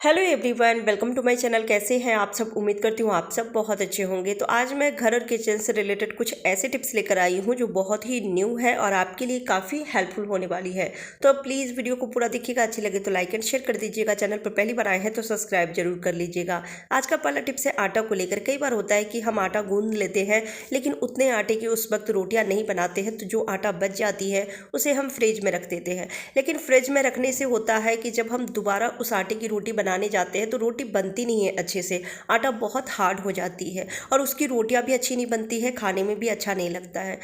Hello everyone, welcome to my channel. कैसे हैं आप सब? उम्मीद करती हूँ आप सब बहुत अच्छे होंगे। तो आज मैं घर और किचन से रिलेटेड कुछ ऐसे टिप्स लेकर आई हूँ जो बहुत ही न्यू है और आपके लिए काफ़ी हेल्पफुल होने वाली है। तो प्लीज़ वीडियो को पूरा देखिएगा, अच्छी लगे तो लाइक एंड शेयर कर दीजिएगा। चैनल पर पहली बार आए हैं तो सब्सक्राइब जरूर कर लीजिएगा। आज का पहला टिप्स है आटा को लेकर। कई बार होता है कि हम आटा गूंद लेते हैं लेकिन उतने आटे की उस वक्त रोटियाँ नहीं बनाते हैं, तो जो आटा बच जाती है उसे हम फ्रिज में रख देते हैं। लेकिन फ्रिज में रखने से होता है कि जब हम दोबारा उस आटे की रोटी बनाने जाते हैं तो रोटी बनती नहीं है अच्छे से, आटा बहुत हार्ड हो जाती है और उसकी रोटियां भी अच्छी नहीं बनती है, खाने में भी अच्छा नहीं लगता है।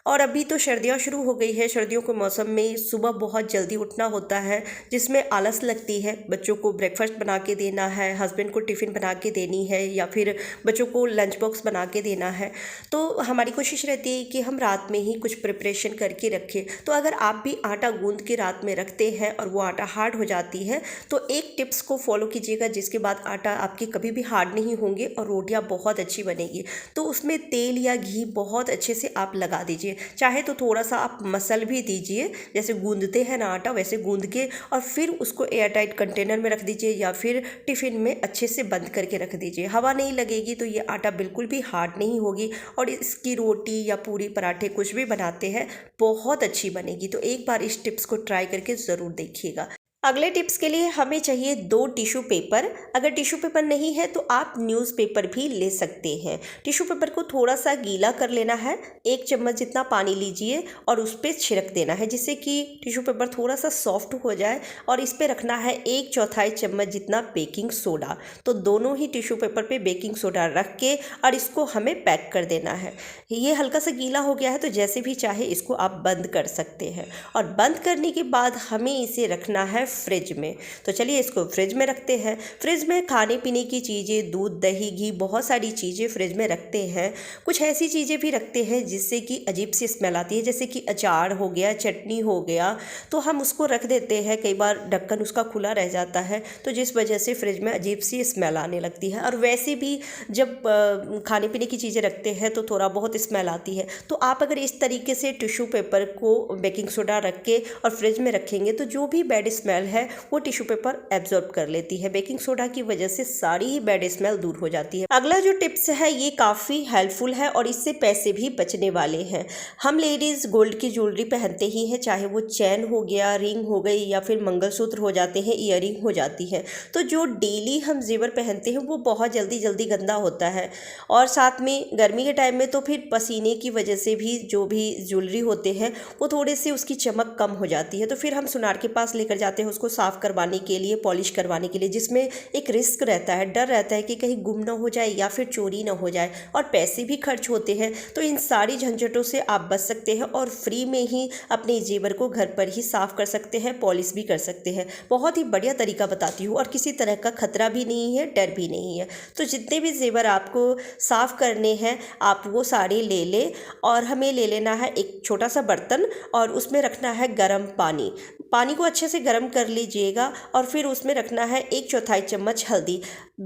और अभी तो सर्दियाँ शुरू हो गई है। सर्दियों के मौसम में सुबह बहुत जल्दी उठना होता है जिसमें आलस लगती है। बच्चों को ब्रेकफास्ट बना के देना है, हस्बैंड को टिफ़िन बना के देनी है या फिर बच्चों को लंच बॉक्स बना के देना है। तो हमारी कोशिश रहती है कि हम रात में ही कुछ प्रिपरेशन करके रखें। तो अगर आप भी आटा गूंद के रात में रखते हैं और वो आटा हार्ड हो जाती है तो एक टिप्स को फॉलो कीजिएगा, जिसके बाद आटा आपकी कभी भी हार्ड नहीं होंगे और रोटियां बहुत अच्छी बनेगी। तो उसमें तेल या घी बहुत अच्छे से आप लगा दीजिए। चाहे तो थोड़ा सा आप मसल भी दीजिए, जैसे गूंदते हैं ना आटा वैसे गूंद के, और फिर उसको एयर टाइट कंटेनर में रख दीजिए या फिर टिफ़िन में अच्छे से बंद करके रख दीजिए। हवा नहीं लगेगी तो ये आटा बिल्कुल भी हार्ड नहीं होगी और इसकी रोटी या पूरी पराठे कुछ भी बनाते हैं बहुत अच्छी बनेगी। तो एक बार इस टिप्स को ट्राई करके ज़रूर देखिएगा। अगले टिप्स के लिए हमें चाहिए 2 टिश्यू पेपर। अगर टिश्यू पेपर नहीं है तो आप न्यूज़पेपर भी ले सकते हैं। टिश्यू पेपर को थोड़ा सा गीला कर लेना है, 1 चम्मच जितना पानी लीजिए और उस पर छिड़क देना है जिससे कि टिश्यू पेपर थोड़ा सा सॉफ्ट हो जाए। और इस पर रखना है 1/4 चम्मच जितना बेकिंग सोडा। तो दोनों ही टिश्यू पेपर पे बेकिंग सोडा रख के और इसको हमें पैक कर देना है। ये हल्का सा गीला हो गया है तो जैसे भी चाहे इसको आप बंद कर सकते हैं। और बंद करने के बाद हमें इसे रखना है फ्रिज में। तो चलिए इसको फ्रिज में रखते हैं। फ्रिज में खाने पीने की चीज़ें, दूध, दही, घी, बहुत सारी चीज़ें फ्रिज में रखते हैं। कुछ ऐसी चीज़ें भी रखते हैं जिससे कि अजीब सी स्मेल आती है, जैसे कि अचार हो गया, चटनी हो गया, तो हम उसको रख देते हैं। कई बार ढक्कन उसका खुला रह जाता है तो जिस वजह से फ्रिज में अजीब सी स्मेल आने लगती है। और वैसे भी जब खाने पीने की चीज़ें रखते हैं तो थोड़ा बहुत स्मेल आती है। तो आप अगर इस तरीके से टिश्यू पेपर को बेकिंग सोडा रख के और फ्रिज में रखेंगे तो जो भी बैड स्मेल है वो टिश्यू पेपर एब्जॉर्ब कर लेती है। बेकिंग सोडा की वजह से सारी ही बैड स्मेल दूर हो जाती है। अगला जो टिप्स है ये काफ़ी हेल्पफुल है और इससे पैसे भी बचने वाले हैं। हम लेडीज़ गोल्ड की ज्वेलरी पहनते ही हैं, चाहे वो चैन हो गया, रिंग हो गई या फिर मंगलसूत्र हो जाते हैं, ईयरिंग हो जाती है। तो जो डेली हम जेवर पहनते हैं वो बहुत जल्दी जल्दी गंदा होता है और साथ में गर्मी के टाइम में तो फिर पसीने की वजह से भी जो भी ज्वेलरी होते हैं वो थोड़े से उसकी चमक कम हो जाती है। तो फिर हम सुनार के पास लेकर जाते हैं उसको साफ़ करवाने के लिए, पॉलिश करवाने के लिए, जिसमें एक रिस्क रहता है, डर रहता है कि कहीं गुम ना हो जाए या फिर चोरी ना हो जाए और पैसे भी खर्च होते हैं। तो इन सारी झंझटों से आप बच सकते हैं और फ्री में ही अपने जेवर को घर पर ही साफ़ कर सकते हैं, पॉलिश भी कर सकते हैं। बहुत ही बढ़िया तरीका बताती हूँ और किसी तरह का खतरा भी नहीं है, डर भी नहीं है। तो जितने भी जेवर आपको साफ़ करने हैं आप वो सारे ले लें और हमें ले लेना है एक छोटा सा बर्तन और उसमें रखना है गर्म पानी। पानी को अच्छे से गर्म कर लीजिएगा और फिर उसमें रखना है 1/4 चम्मच हल्दी।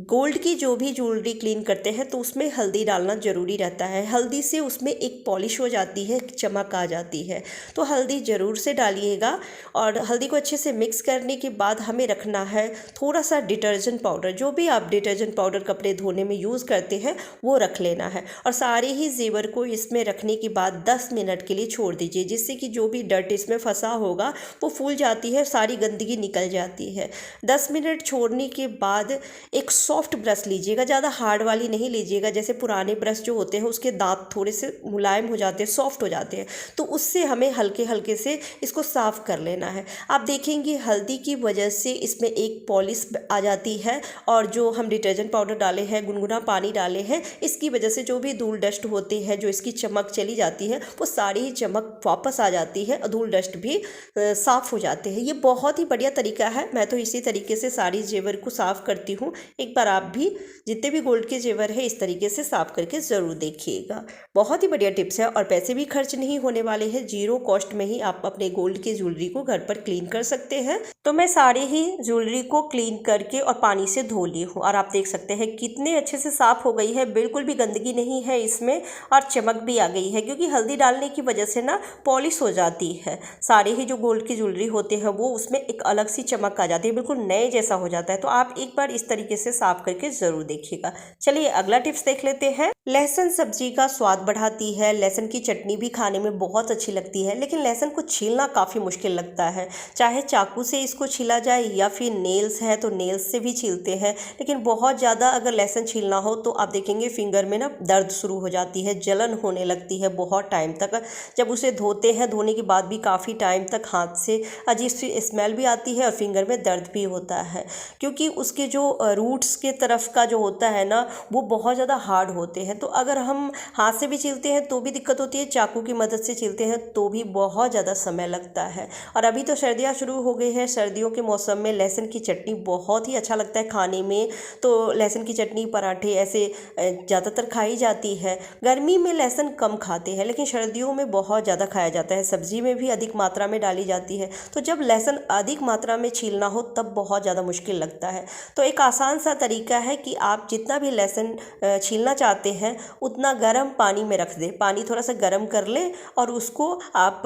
गोल्ड की जो भी ज्वेलरी क्लीन करते हैं तो उसमें हल्दी डालना ज़रूरी रहता है। हल्दी से उसमें एक पॉलिश हो जाती है, चमक आ जाती है। तो हल्दी ज़रूर से डालिएगा और हल्दी को अच्छे से मिक्स करने के बाद हमें रखना है थोड़ा सा डिटर्जेंट पाउडर। जो भी आप डिटर्जेंट पाउडर कपड़े धोने में यूज़ करते हैं वो रख लेना है और सारे ही जेवर को इसमें रखने के बाद 10 मिनट के लिए छोड़ दीजिए, जिससे कि जो भी डर्ट इसमें फंसा होगा वो फूल जाती है, सारी गंदगी निकल जाती है। 10 मिनट छोड़ने के बाद एक सॉफ्ट ब्रश लीजिएगा, ज़्यादा हार्ड वाली नहीं लीजिएगा। जैसे पुराने ब्रश जो होते हैं उसके दांत थोड़े से मुलायम हो जाते हैं, सॉफ्ट हो जाते हैं, तो उससे हमें हल्के हल्के से इसको साफ़ कर लेना है। आप देखेंगे हल्दी की वजह से इसमें एक पॉलिश आ जाती है और जो हम डिटर्जेंट पाउडर डाले हैं, गुनगुना पानी डाले हैं, इसकी वजह से जो भी धूल डस्ट होती है, जो इसकी चमक चली जाती है, वो सारी ही चमक वापस आ जाती है और धूल डस्ट भी साफ़ हो जाते हैं। ये बहुत ही बढ़िया तरीका है। मैं तो इसी तरीके से सारी जेवर को साफ़ करती हूँ। एक बार आप भी जितने भी गोल्ड के जेवर है इस तरीके से साफ़ करके ज़रूर देखिएगा। बहुत ही बढ़िया टिप्स है और पैसे भी खर्च नहीं होने वाले हैं। 0 कॉस्ट में ही आप अपने गोल्ड की ज्वेलरी को घर पर क्लीन कर सकते हैं। तो मैं सारी ही ज्वेलरी को क्लीन करके और पानी से धो ली हूँ और आप देख सकते हैं कितने अच्छे से साफ़ हो गई है, बिल्कुल भी गंदगी नहीं है इसमें और चमक भी आ गई है, क्योंकि हल्दी डालने की वजह से ना पॉलिश हो जाती है। सारे ही जो गोल्ड की ज्वेलरी होते हैं वो उसमें एक एक अलग सी चमक आ जाती है, बिल्कुल नए जैसा हो जाता है। तो आप एक बार इस तरीके से साफ करके ज़रूर देखिएगा। चलिए अगला टिप्स देख लेते हैं। लहसुन सब्जी का स्वाद बढ़ाती है। लहसुन की चटनी भी खाने में बहुत अच्छी लगती है, लेकिन लहसुन को छीलना काफ़ी मुश्किल लगता है। चाहे चाकू से इसको छीला जाए या फिर नेल्स है तो नेल्स से भी छीलते हैं, लेकिन बहुत ज़्यादा अगर लहसुन छीलना हो तो आप देखेंगे फिंगर में ना दर्द शुरू हो जाती है, जलन होने लगती है बहुत टाइम तक। जब उसे धोते हैं, धोने के बाद भी काफ़ी टाइम तक हाथ से अजीब सी स्मेल भी आती है और फिंगर में दर्द भी होता है, क्योंकि उसके जो रूट्स के तरफ का जो होता है ना वो बहुत ज़्यादा हार्ड होते हैं। तो अगर हम हाथ से भी छीलते हैं तो भी दिक्कत होती है, चाकू की मदद से छीलते हैं तो भी बहुत ज़्यादा समय लगता है। और अभी तो सर्दियाँ शुरू हो गई हैं, सर्दियों के मौसम में लहसुन की चटनी बहुत ही अच्छा लगता है खाने में। तो लहसुन की चटनी, पराठे ऐसे ज़्यादातर खाई जाती है। गर्मी में लहसुन कम खाते हैं, लेकिन सर्दियों में बहुत ज़्यादा खाया जाता है। सब्जी में भी अधिक मात्रा में डाली जाती है। तो जब लहसुन अधिक मात्रा में छीलना हो तब बहुत ज़्यादा मुश्किल लगता है। तो एक आसान सा तरीका है कि आप जितना भी लहसुन छीलना चाहते हैं उतना गर्म पानी में रख दें। पानी थोड़ा सा गर्म कर लें और उसको आप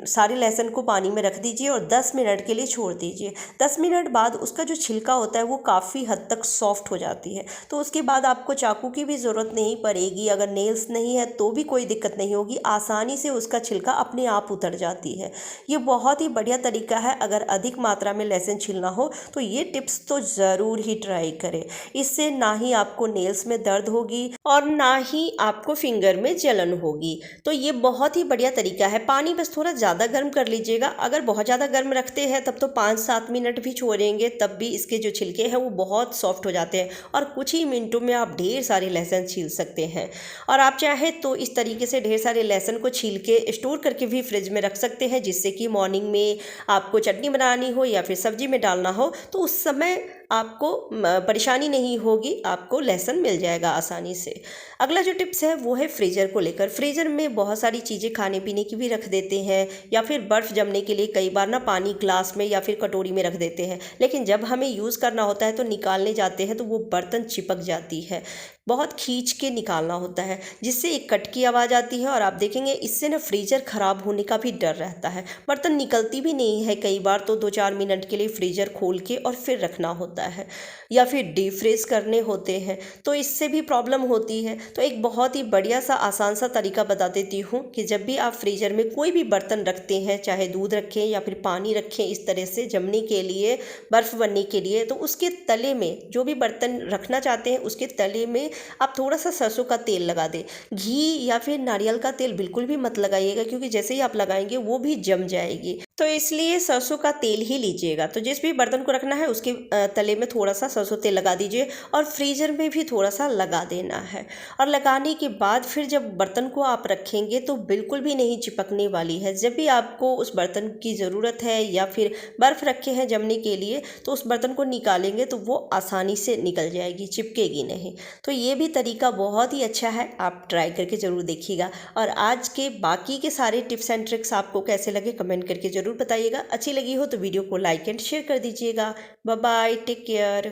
सारे लहसुन को पानी में रख दीजिए और 10 मिनट के लिए छोड़ दीजिए। 10 मिनट बाद उसका जो छिलका होता है वो काफ़ी हद तक सॉफ्ट हो जाती है। तो उसके बाद आपको चाकू की भी ज़रूरत नहीं पड़ेगी। अगर नेल्स नहीं है तो भी कोई दिक्कत नहीं होगी, आसानी से उसका छिलका अपने आप उतर जाती है। ये बहुत ही बढ़िया तरीका है। अगर अधिक मात्रा में लहसुन छीलना हो तो ये टिप्स तो ज़रूर ही ट्राई करें। इससे ना ही आपको नेल्स में दर्द होगी और ना ही आपको फिंगर में जलन होगी। तो ये बहुत ही बढ़िया तरीका है। पानी बस थोड़ा ज़्यादा गर्म कर लीजिएगा। अगर बहुत ज़्यादा गर्म रखते हैं तब तो 5-7 मिनट भी छोड़ेंगे तब भी इसके जो छिलके हैं वो बहुत सॉफ्ट हो जाते हैं और कुछ ही मिनटों में आप ढेर सारे लहसुन छील सकते हैं। और आप चाहे तो इस तरीके से ढेर सारे लहसुन को छील के स्टोर करके भी फ्रिज में रख सकते हैं, जिससे कि मॉर्निंग में आपको चटनी बनानी हो या फिर सब्जी में डालना हो तो उस समय आपको परेशानी नहीं होगी, आपको लहसुन मिल जाएगा आसानी से। अगला जो टिप्स है वो है फ्रीजर को लेकर। फ्रीजर में बहुत सारी चीज़ें खाने पीने की भी रख देते हैं या फिर बर्फ़ जमने के लिए कई बार ना पानी ग्लास में या फिर कटोरी में रख देते हैं, लेकिन जब हमें यूज़ करना होता है तो निकालने जाते हैं तो वो बर्तन चिपक जाती है। बहुत खींच के निकालना होता है जिससे एक कट की आवाज़ आती है और आप देखेंगे इससे ना फ्रीज़र ख़राब होने का भी डर रहता है। बर्तन निकलती भी नहीं है, कई बार तो 2-4 मिनट के लिए फ्रीज़र खोल के और फिर रखना होता है या फिर डीप फ्रीज करने होते हैं, तो इससे भी प्रॉब्लम होती है। तो एक बहुत ही बढ़िया सा आसान सा तरीका बता देती हूँ कि जब भी आप फ्रीज़र में कोई भी बर्तन रखते हैं, चाहे दूध रखें या फिर पानी रखें इस तरह से जमने के लिए, बर्फ़ बनने के लिए, तो उसके तले में जो भी बर्तन रखना चाहते हैं उसके तले में आप थोड़ा सा सरसों का तेल लगा दें। घी या फिर नारियल का तेल बिल्कुल भी मत लगाइएगा, क्योंकि जैसे ही आप लगाएंगे वो भी जम जाएगी। तो इसलिए सरसों का तेल ही लीजिएगा। तो जिस भी बर्तन को रखना है उसके तले में थोड़ा सा सरसों तेल लगा दीजिए और फ्रीज़र में भी थोड़ा सा लगा देना है। और लगाने के बाद फिर जब बर्तन को आप रखेंगे तो बिल्कुल भी नहीं चिपकने वाली है। जब भी आपको उस बर्तन की ज़रूरत है या फिर बर्फ़ रखे हैं जमने के लिए तो उस बर्तन को निकालेंगे तो वो आसानी से निकल जाएगी, चिपकेगी नहीं। तो ये भी तरीका बहुत ही अच्छा है, आप ट्राई करके ज़रूर देखिएगा। और आज के बाकी के सारे टिप्स एंड ट्रिक्स आपको कैसे लगे कमेंट करके ज़रूर बताइएगा। अच्छी लगी हो तो वीडियो को लाइक एंड शेयर कर दीजिएगा। Bye bye, take care.